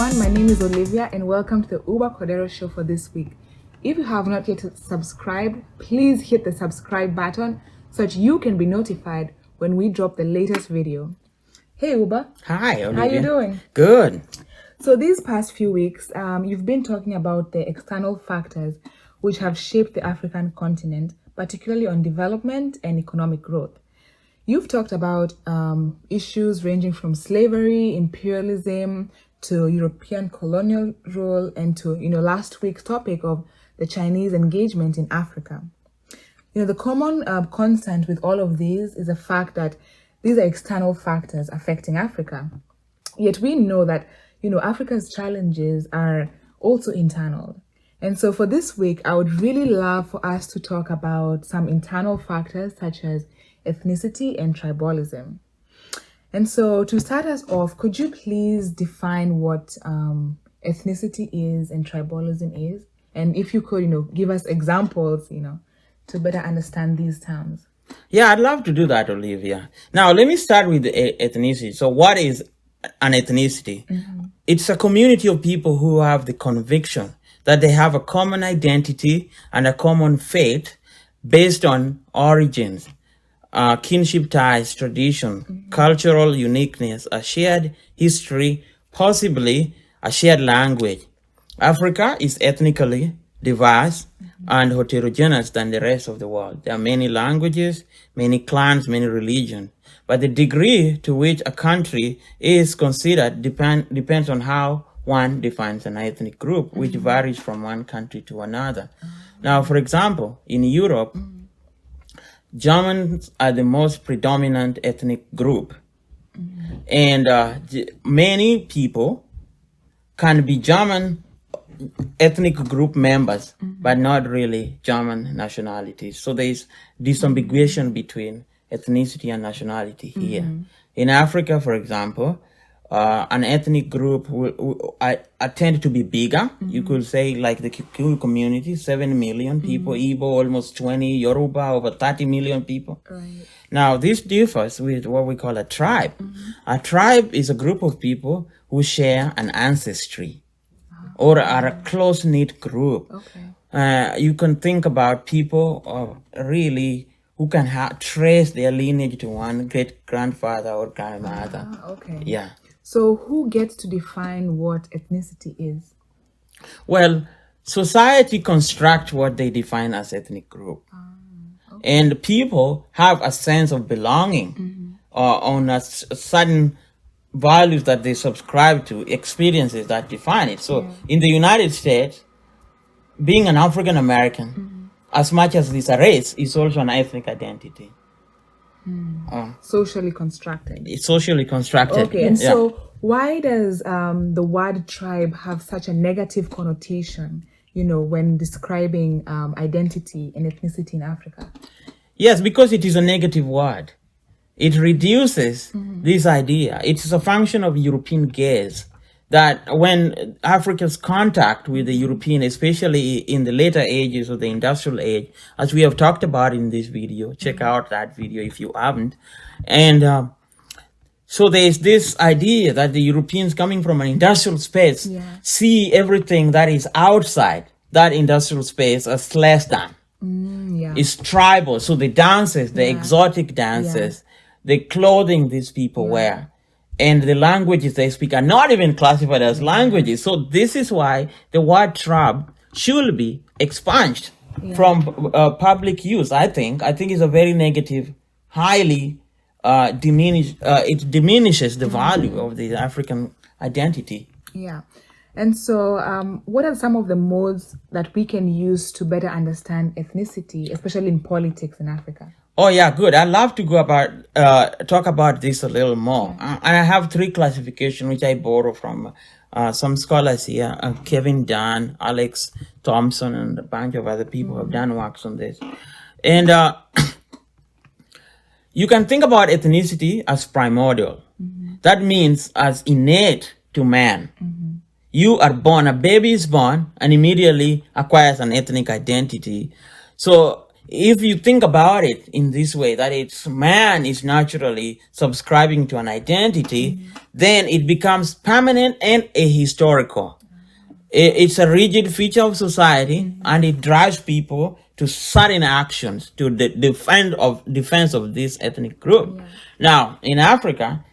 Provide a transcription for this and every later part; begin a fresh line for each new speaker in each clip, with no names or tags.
everyone, my name is Olivia and welcome to the Uber Cordero Show for this week. If you have not yet subscribed, please hit the subscribe button so that you can be notified when we drop the latest video. Hey Uber.
Hi, Olivia.
How you doing?
Good.
So these past few weeks, you've been talking about the external factors which have shaped the African continent, particularly on development and economic growth. You've talked about issues ranging from slavery, imperialism, to European colonial rule, and to last week's topic of the Chinese engagement in Africa. The common constant with all of these is the fact that these are external factors affecting Africa. Yet we know that Africa's challenges are also internal. And so for this week, I would really love for us to talk about some internal factors such as ethnicity and tribalism. And so to start us off, could you please define what ethnicity is and tribalism is? And if you could, give us examples, to better understand these terms.
Yeah, I'd love to do that, Olivia. Now, let me start with the ethnicity. So what is an ethnicity? Mm-hmm. It's a community of people who have the conviction that they have a common identity and a common faith based on origins, kinship ties, tradition, mm-hmm. cultural uniqueness, a shared history, possibly a shared language. Africa is ethnically diverse mm-hmm. and heterogeneous than the rest of the world. There are many languages, many clans, many religions. But the degree to which a country is considered depends on how one defines an ethnic group, which mm-hmm. varies from one country to another. Mm-hmm. Now, for example, in Europe, mm-hmm. Germans are the most predominant ethnic group. Mm-hmm. And many people can be German ethnic group members, mm-hmm. but not really German nationalities. So there is disambiguation between ethnicity and nationality here. Mm-hmm. In Africa, for example, an ethnic group I tend to be bigger. Mm-hmm. You could say like the Kikuyu community, 7 million people, mm-hmm. Igbo almost 20, Yoruba over 30 million people. Right. Now this differs with what we call a tribe. Mm-hmm. A tribe is a group of people who share an ancestry or are a close-knit group. Okay. You can think about people really who can trace their lineage to one great-grandfather or grandmother.
Okay.
Yeah.
So who gets to define what ethnicity is?
Well, society constructs what they define as ethnic group. Okay. And people have a sense of belonging mm-hmm. On a certain values that they subscribe to, experiences that define it. So in the United States, being an African American, mm-hmm. as much as it's a race, is also an ethnic identity.
Socially constructed.
It's socially constructed.
Okay, and so why does the word tribe have such a negative connotation, when describing identity and ethnicity in Africa?
Yes, because it is a negative word. It reduces mm-hmm. this idea. It's a function of European gaze that when Africa's contact with the European, especially in the later ages of the industrial age, as we have talked about in this video, check mm-hmm. out that video if you haven't. And so there's this idea that the Europeans coming from an industrial space see everything that is outside that industrial space as less than. It's tribal. So the dances, the exotic dances, the clothing these people wear, and the languages they speak are not even classified as languages. So this is why the word tribe should be expunged from public use. I think it's a very negative, highly it diminishes the value of the African identity.
Yeah. And so what are some of the modes that we can use to better understand ethnicity, especially in politics in Africa?
Oh, yeah, good. I'd love to talk about this a little more. And I have 3 classifications, which I borrow from some scholars here, Kevin Dunn, Alex Thompson, and a bunch of other people who have done works on this. And you can think about ethnicity as primordial. Mm-hmm. That means as innate to man. Mm-hmm. You are born, a baby is born, and immediately acquires an ethnic identity. So if you think about it in this way, that it's man is naturally subscribing to an identity, then it becomes permanent and ahistorical. It's a rigid feature of society, and it drives people to certain actions to the defense of this ethnic group. Now, in Africa,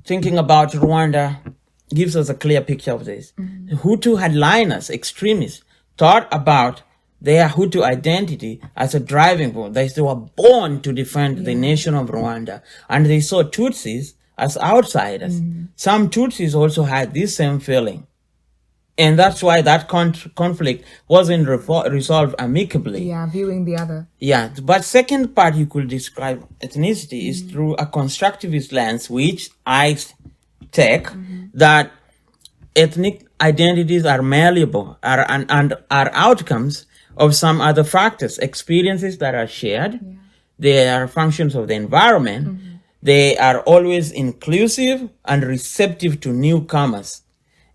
thinking about Rwanda gives us a clear picture of this. The Hutu headliners, extremists, thought about their Hutu identity as a driving force. They were born to defend the nation of Rwanda, and they saw Tutsis as outsiders. Some Tutsis also had this same feeling. And that's why that conflict wasn't resolved amicably.
Yeah, viewing the other.
Yeah, but second part you could describe ethnicity is through a constructivist lens, which I take that ethnic identities are malleable and are outcomes of some other factors, experiences that are shared. They are functions of the environment. They are always inclusive and receptive to newcomers.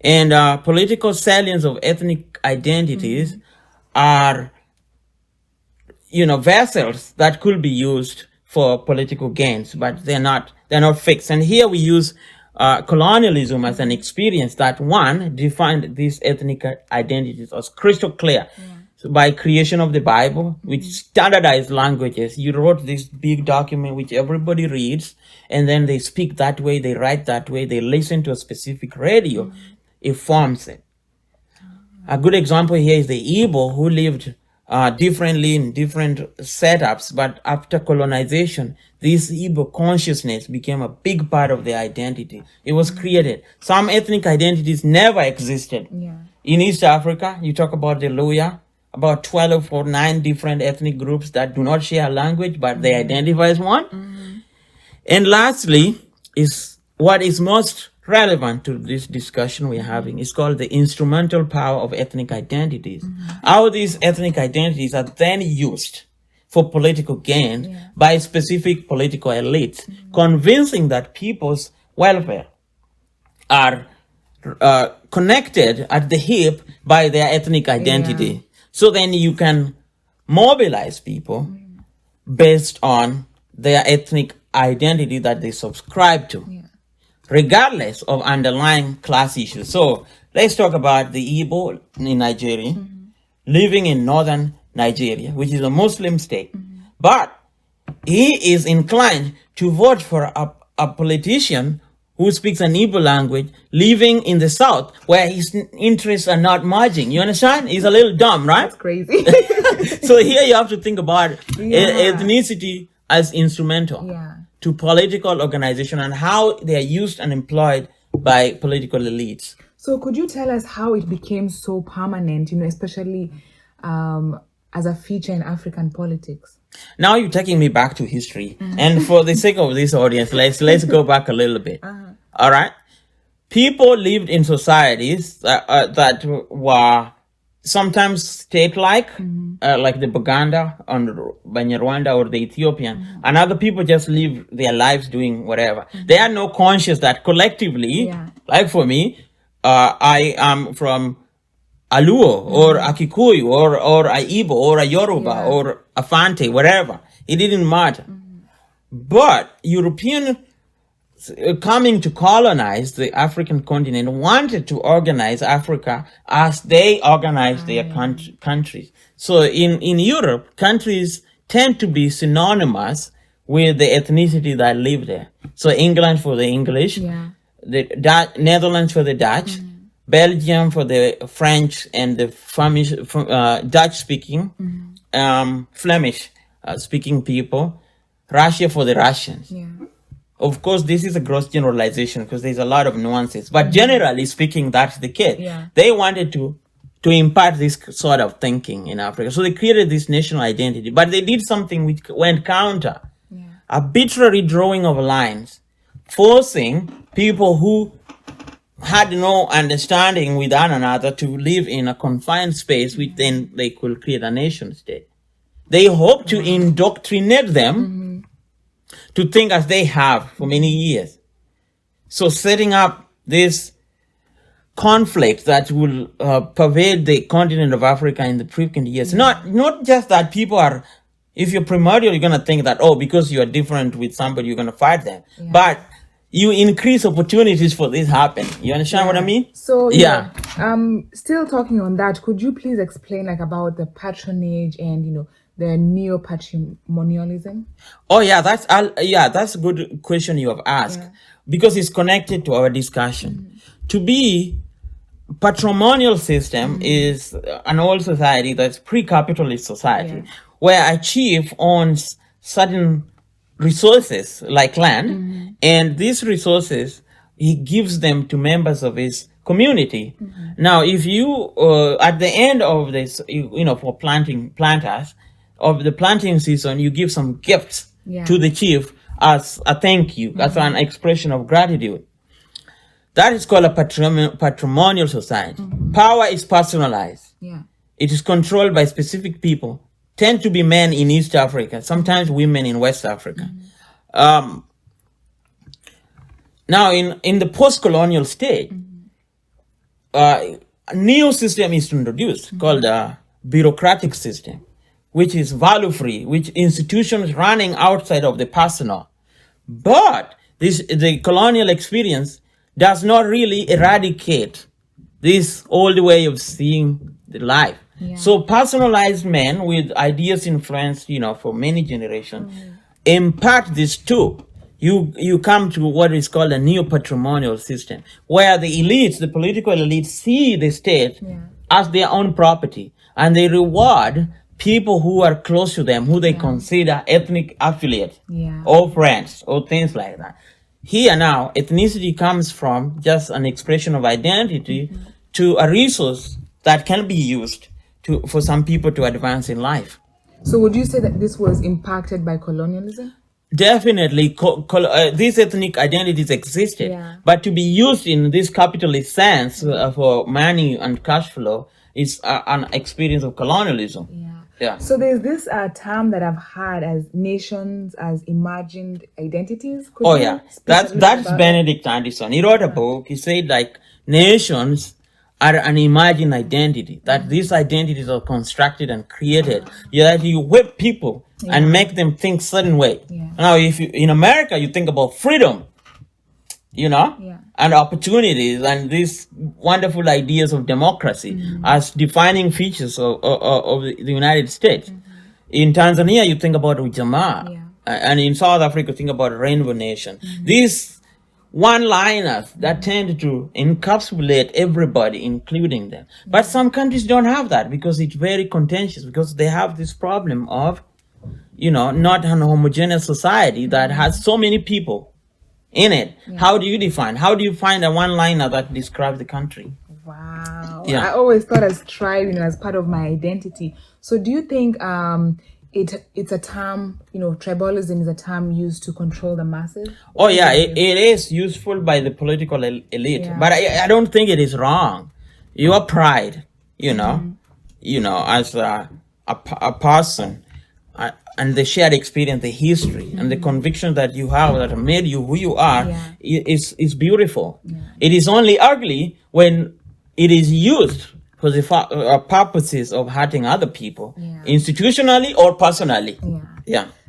And political salience of ethnic identities are, vessels that could be used for political gains, but they're not fixed. And here we use colonialism as an experience that one defined these ethnic identities as crystal clear. So by creation of the Bible, which standardized languages, you wrote this big document which everybody reads, and then they speak that way, they write that way, they listen to a specific radio. It forms it. A good example here is the Igbo, who lived differently in different setups, but after colonization, this Igbo consciousness became a big part of their identity. It was created. Some ethnic identities never existed. In East Africa, you talk about the Luya, about 12 or 9 different ethnic groups that do not share a language, but they identify as one. And lastly, is what is most relevant to this discussion we're having. It's called the instrumental power of ethnic identities. How these ethnic identities are then used for political gain by specific political elites, convincing that people's welfare are connected at the hip by their ethnic identity. So then you can mobilize people based on their ethnic identity that they subscribe to, regardless of underlying class issues. So let's talk about the Igbo in Nigeria, living in northern Nigeria, which is a Muslim state. But he is inclined to vote for a politician who speaks an Igbo language, living in the south, where his interests are not merging. You understand? He's a little dumb, right?
That's crazy.
So here you have to think about ethnicity as instrumental to political organization and how they are used and employed by political elites.
So could you tell us how it became so permanent, especially as a feature in African politics?
Now you're taking me back to history. And for the sake of this audience, let's go back a little bit. All right? People lived in societies that were sometimes state-like, like the Buganda or Banyarwanda or the Ethiopian, and other people just live their lives doing whatever. They are no conscious that collectively, like for me, I am from a Luo or a Kikuyu or a Igbo or a Yoruba or a Fante, whatever. It didn't matter. But European coming to colonize the African continent wanted to organize Africa as they organized their countries. So in Europe, countries tend to be synonymous with the ethnicity that live there. So England for the English, the Netherlands for the Dutch, Belgium for the French and the Flemish, Dutch-speaking, Flemish speaking people, Russia for the Russians. Of course, this is a gross generalization because there's a lot of nuances. But generally speaking, that's the case. They wanted to impart this sort of thinking in Africa. So they created this national identity. But they did something which went counter. Arbitrary drawing of lines, forcing people who had no understanding with one another to live in a confined space, which then they could create a nation state. They hope to indoctrinate them to think as they have for many years. So setting up this conflict that will pervade the continent of Africa in the frequent years. Not just that people are If you're primordial, you're going to think that, oh, because you are different with somebody, you're going to fight them.
Yeah.
But you increase opportunities for this happen. You understand what I mean?
So
Yeah.
still talking on that, could you please explain like about the patronage and the neo-patrimonialism?
Oh yeah, that's a good question you have asked, because it's connected to our discussion. To be patrimonial system is an old society, that's pre-capitalist society, where a chief owns certain resources like land, and these resources he gives them to members of his community. Now, if you at the end of this, for planters of the planting season, you give some gifts to the chief as a thank you, as an expression of gratitude. That is called a patrimonial society. Power is personalized. It is controlled by specific people, tend to be men in East Africa, sometimes women in West Africa. Now, in the post-colonial state, a new system is introduced called a bureaucratic system, which is value-free, which institutions running outside of the personal. But the colonial experience does not really eradicate this old way of seeing the life. So personalized men with ideas influenced, for many generations, impart this too. You come to what is called a neo-patrimonial system, where the elites, the political elites, see the state as their own property, and they reward people who are close to them, who they consider ethnic affiliates or friends or things like that. Here now, ethnicity comes from just an expression of identity to a resource that can be used for some people to advance in life.
So would you say that this was impacted by colonialism?
Definitely, these ethnic identities existed, but to be used in this capitalist sense for money and cash flow is an experience of colonialism.
So there's this term that I've heard as nations as imagined identities. Could
that's Benedict Anderson. He wrote a book. He said like nations are an imagined identity, that these identities are constructed and created. That you whip people and make them think certain way. Now, if you in America, you think about freedom, and opportunities and these wonderful ideas of democracy as defining features of the United States. In Tanzania, you think about Ujamaa. And in South Africa, you think about Rainbow Nation. These one-liners that tend to encapsulate everybody, including them. But some countries don't have that because it's very contentious, because they have this problem of, not an homogeneous society that has so many people in it. How do you define? How do you find a one-liner that describes the country?
Wow. I always thought as tribe, as part of my identity. So do you think it's a term, tribalism is a term used to control the masses?
Oh yeah, it is useful by the political elite, but I don't think it is wrong. Your pride, as a person, and the shared experience, the history, and the conviction that you have that made you who you are is beautiful. It is only ugly when it is used for the purposes of hurting other people, institutionally or personally.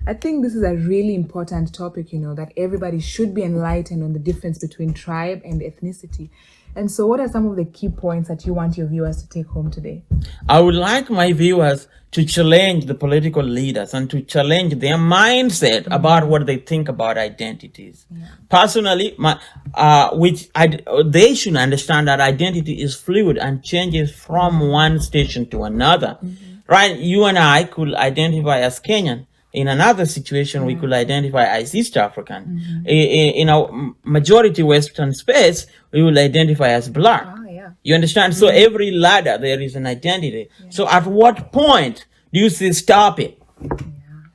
I think this is a really important topic, that everybody should be enlightened on the difference between tribe and ethnicity. And so what are some of the key points that you want your viewers to take home today?
I would like my viewers to challenge the political leaders and to challenge their mindset about what they think about identities. Personally, they should understand that identity is fluid and changes from one station to another. Right? You and I could identify as Kenyan. In another situation, we could identify as East African. In a majority Western space, we will identify as Black. You understand? So every ladder, there is an identity. So at what point do you say stop it?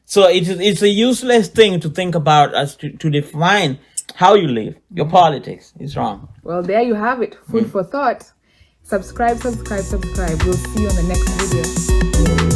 So it's a useless thing to think about as to define how you live. Your politics is wrong.
Well, there you have it. Food for thought. Subscribe. We'll see you on the next video.